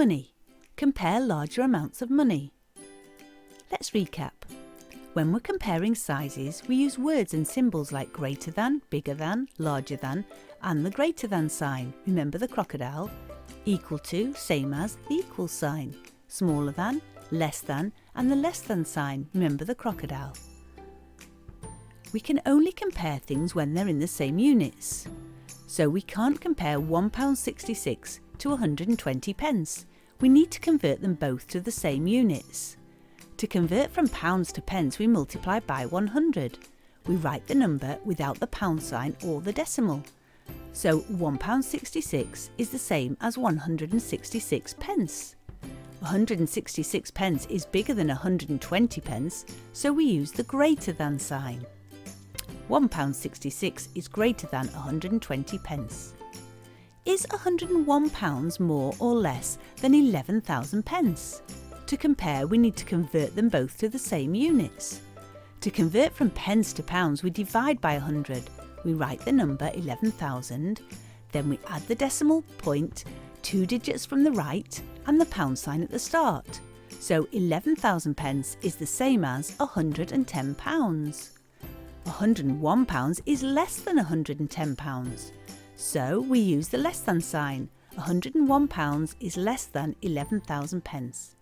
money. Compare larger amounts of money. Let's recap. When we're comparing sizes, we use words and symbols like greater than, bigger than, larger than, and the greater than sign. Remember the crocodile? Equal to, same as, the equal sign. Smaller than, less than, and the less than sign. Remember the crocodile. We can only compare things when they're in the same units. So we can't compare £1.66 to 120 pence. We need to convert them both to the same units. To convert from pounds to pence, we multiply by 100. We write the number without the pound sign or the decimal. So £1.66 is the same as 166 pence. 166 pence is bigger than 120 pence, so we use the greater than sign. £1.66 is greater than 120 pence. Is £101 more or less than 11,000 pence? To compare, we need to convert them both to the same units. To convert from pence to pounds, we divide by 100. We write the number 11,000, then we add the decimal point, 2 digits from the right, and the pound sign at the start. So 11,000 pence is the same as £110. £101 is less than £110. So we use the less than sign. £101 is less than 11,000 pence.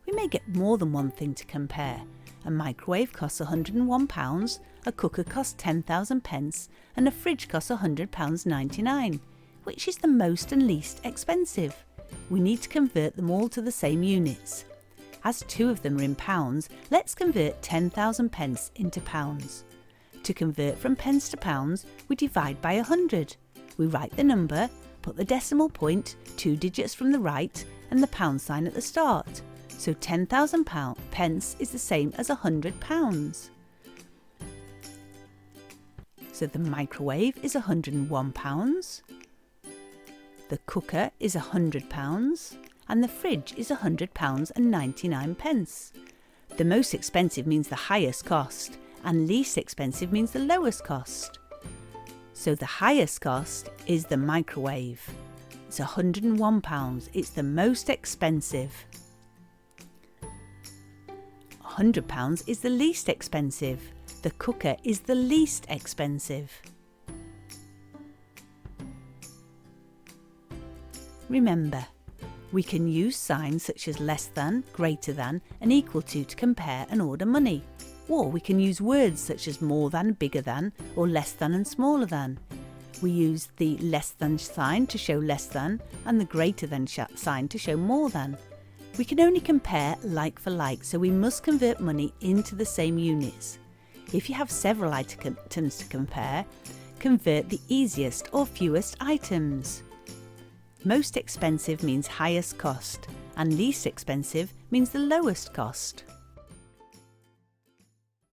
We may get more than one thing to compare. A microwave costs £101, a cooker costs 10,000 pence, and a fridge costs £100.99. Which is the most and least expensive? We need to convert them all to the same units. As two of them are in pounds, let's convert 10,000 pence into pounds. To convert from pence to pounds, we divide by 100. We write the number, put the decimal point, 2 digits from the right, and the pound sign at the start. So 10,000 pence is the same as £100. So the microwave is £101, the cooker is £100, and the fridge is £100.99. The most expensive means the highest cost, and least expensive means the lowest cost. So the highest cost is the microwave. It's £101, it's the most expensive. £100 is the least expensive. The cooker is the least expensive. Remember, we can use signs such as less than, greater than, and equal to compare and order money. Or we can use words such as more than, bigger than, or less than and smaller than. We use the less than sign to show less than, and the greater than sign to show more than. We can only compare like for like, so we must convert money into the same units. If you have several items to compare, convert the easiest or fewest items. Most expensive means highest cost, and least expensive means the lowest cost.